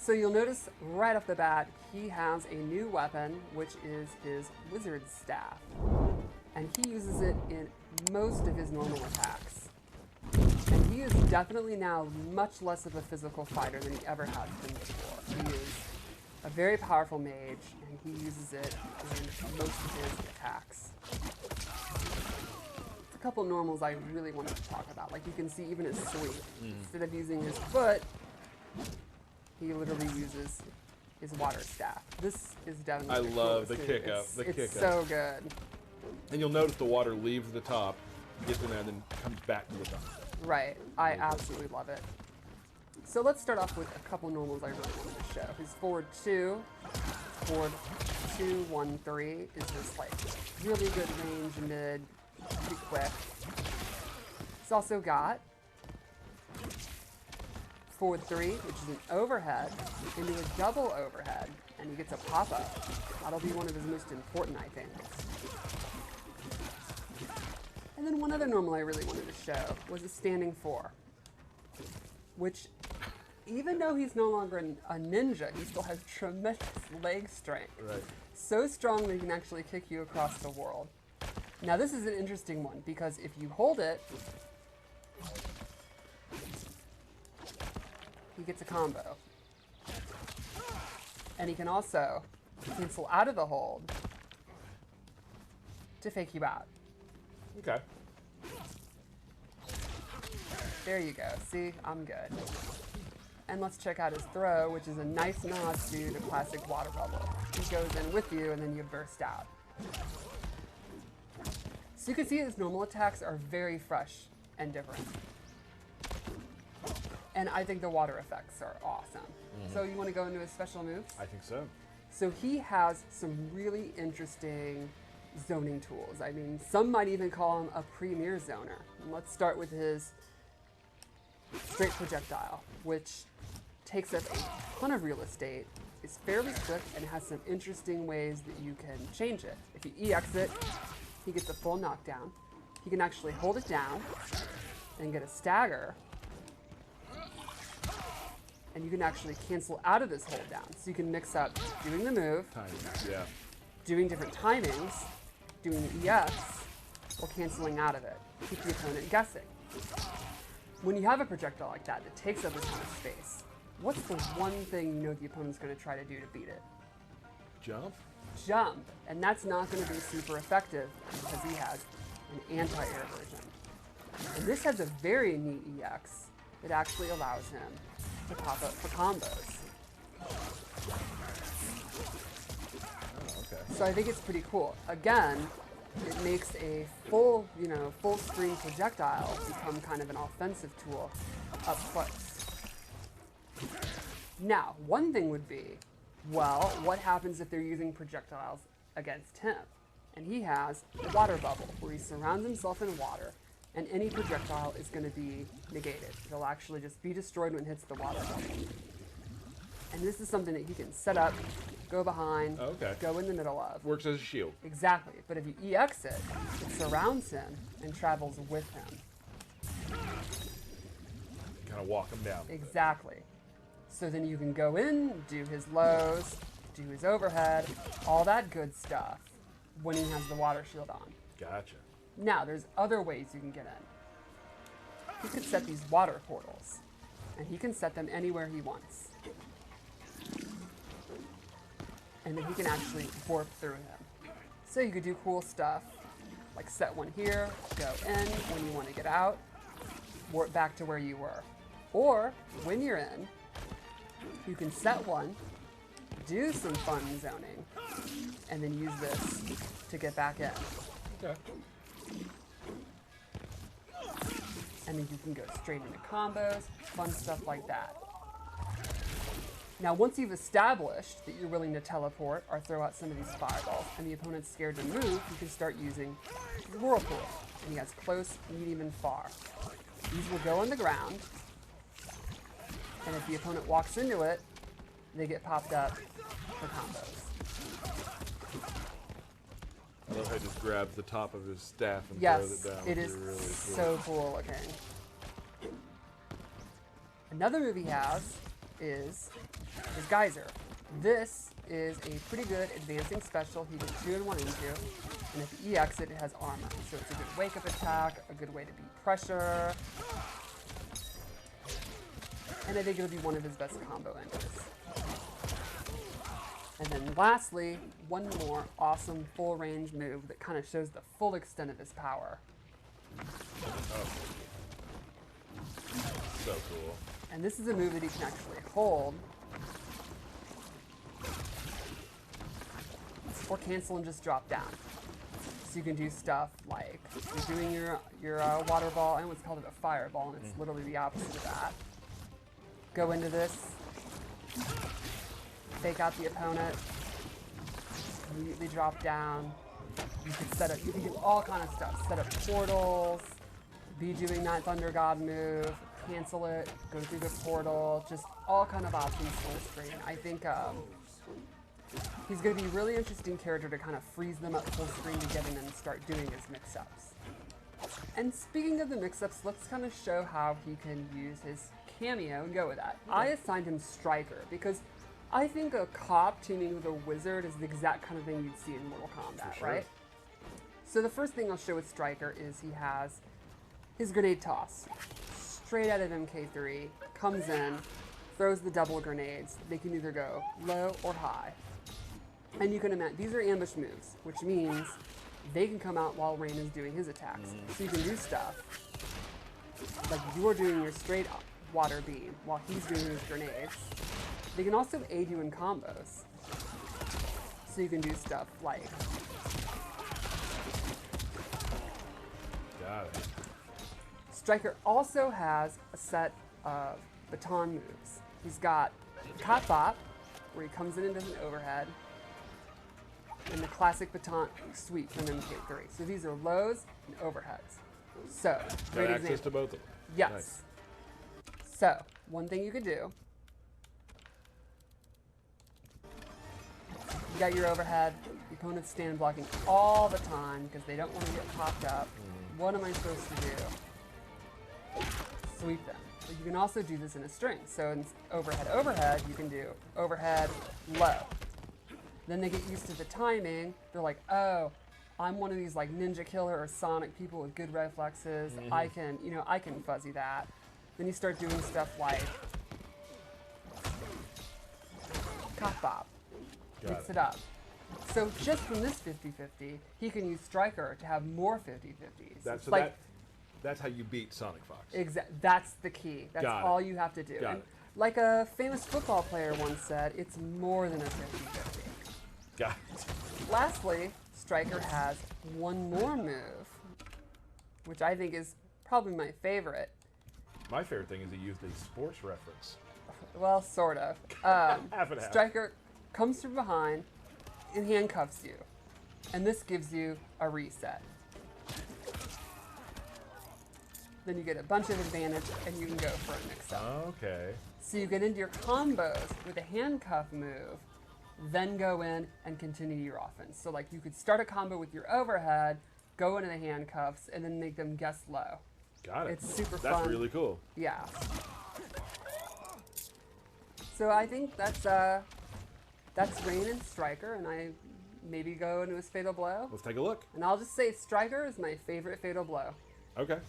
So you'll notice right off the bat, he has a new weapon, which is his wizard staff. And he uses it in most of his normal attacks. And he is definitely now much less of a physical fighter than he ever has been before. He is a very powerful mage, and he uses it in most of his attacks. A couple normals I really wanted to talk about. Like you can see even his sweep. Instead of using his foot, he literally uses his water staff. This is definitely I love the kick up. It's so good. And you'll notice the water leaves the top, gets in there, and then comes back to the top. Right. I absolutely love it. So let's start off with a couple normals I really wanted to show. His forward 2, forward 2, 1, 3 is this like really good range mid, pretty quick. It's also got forward 3, which is an overhead, into a double overhead, and he gets a pop-up. That'll be one of his most important, I think. And then one other normal I really wanted to show was a standing 4, which, even though he's no longer a ninja, he still has tremendous leg strength. Right. So strong that he can actually kick you across the world. Now this is an interesting one, because if you hold it, he gets a combo. And he can also cancel out of the hold to fake you out. Okay. There you go. See, I'm good. And let's check out his throw, which is a nice nod to the classic water bubble. He goes in with you, and then you burst out. So you can see his normal attacks are very fresh and different. And I think the water effects are awesome. So you want to go into his special moves? I think so. So he has some really interesting zoning tools. I mean, some might even call him a premier zoner. And let's start with his straight projectile, which takes up a ton of real estate, is fairly quick, and has some interesting ways that you can change it. If you EX it, he gets a full knockdown. He can actually hold it down and get a stagger. And you can actually cancel out of this hold down. So you can mix up doing the move, Yeah. doing different timings, doing the EX, or canceling out of it. Keep the opponent guessing. When you have a projectile like that that takes up a ton of space, what's the one thing you know the opponent's going to try to do to beat it? Jump? Jump. And that's not going to be super effective because he has an anti-air version. And this has a very neat EX that actually allows him to pop up for combos. Oh, okay. So I think it's pretty cool. Again, it makes a full screen projectile become kind of an offensive tool up close. Now, one thing would be, well, what happens if they're using projectiles against him? And he has a water bubble where he surrounds himself in water, and any projectile is going to be negated. It'll actually just be destroyed when it hits the water bubble. And this is something that he can set up, go behind, go in the middle of. Works as a shield. Exactly. But if you EX it, it surrounds him and travels with him. Kind of walk him down. Exactly. So then you can go in, do his lows, do his overhead, all that good stuff when he has the water shield on. Gotcha. Now, there's other ways you can get in. He could set these water portals, and he can set them anywhere he wants. And then he can actually warp through them. So you could do cool stuff, like set one here, go in, when you want to get out, warp back to where you were. Or, when you're in, you can set one, do some fun zoning, and then use this to get back in. Okay. And then you can go straight into combos, fun stuff like that. Now, once you've established that you're willing to teleport or throw out some of these fireballs and the opponent's scared to move, you can start using the Whirlpool. And he has close, medium, and far. These will go on the ground, and if the opponent walks into it, they get popped up for combos. I love how he just grabs the top of his staff and Yes, throws it down. it is really so cool looking. Another move he has is his Geyser. This is a pretty good advancing special he can 2 in 1 into, and if he EX it has armor. So it's a good wake-up attack, a good way to beat pressure, and I think it'll be one of his best combo enders. And then lastly, one more awesome full range move that kind of shows the full extent of his power. Oh. So cool. And this is a move that he can actually hold, or cancel and just drop down. So you can do stuff like you're doing your water ball, and what's called it a fireball, and it's literally the opposite of that. Go into this, fake out the opponent, immediately drop down. You can set up, you can do all kind of stuff. Set up portals, be doing that Thunder God move, cancel it, go through the portal, just all kind of options full screen. I think he's going to be a really interesting character to kind of freeze them up full screen to get in and start doing his mix-ups. And speaking of the mix-ups, let's kind of show how he can use his cameo and go with that. I assigned him Striker because I think a cop teaming with a wizard is the exact kind of thing you'd see in Mortal Kombat, sure. right? So the first thing I'll show with Striker is he has his grenade toss. Straight out of MK3, comes in, throws the double grenades. They can either go low or high. And you can imagine, these are ambush moves, which means they can come out while Rain is doing his attacks. So you can do stuff like you're doing your straight water beam while he's doing his grenades. They can also aid you in combos. So you can do stuff like... Got it. Striker also has a set of baton moves. He's got Cop Bop, where he comes in and does an overhead, and the classic baton sweep from MK3. So these are lows and overheads. So, Got great access example. to both of them. Yes. Nice. So, one thing you could do, you got your overhead, the opponents stand blocking all the time because they don't want to get popped up. What am I supposed to do? Sweep them. But you can also do this in a string. So in overhead, you can do overhead, low. Then they get used to the timing. They're like, oh, I'm one of these like Ninja Killer or Sonic people with good reflexes. I can fuzzy that. Then you start doing stuff like Cop Bop. Mix it up. So just from this 50-50, he can use Striker to have more 50-50s. That's how you beat Sonic Fox. That's the key. That's Got all it. you have to do. Got And it. like a famous football player once said, it's more than a 50-50. Got it. Lastly, Striker has one more move, which I think is probably my favorite. My favorite thing is he used a sports reference. Well, sort of. Half and half. Striker comes from behind and handcuffs you. And this gives you a reset. Then you get a bunch of advantage and you can go for a mix-up. Okay. So you get into your combos with a handcuff move, then go in and continue your offense. So like you could start a combo with your overhead, go into the handcuffs, and then make them guess low. Got it. It's super fun. That's really cool. Yeah. So I think that's Rain and Striker, and I maybe go into his Fatal Blow. Let's take a look. And I'll just say Striker is my favorite Fatal Blow. Okay.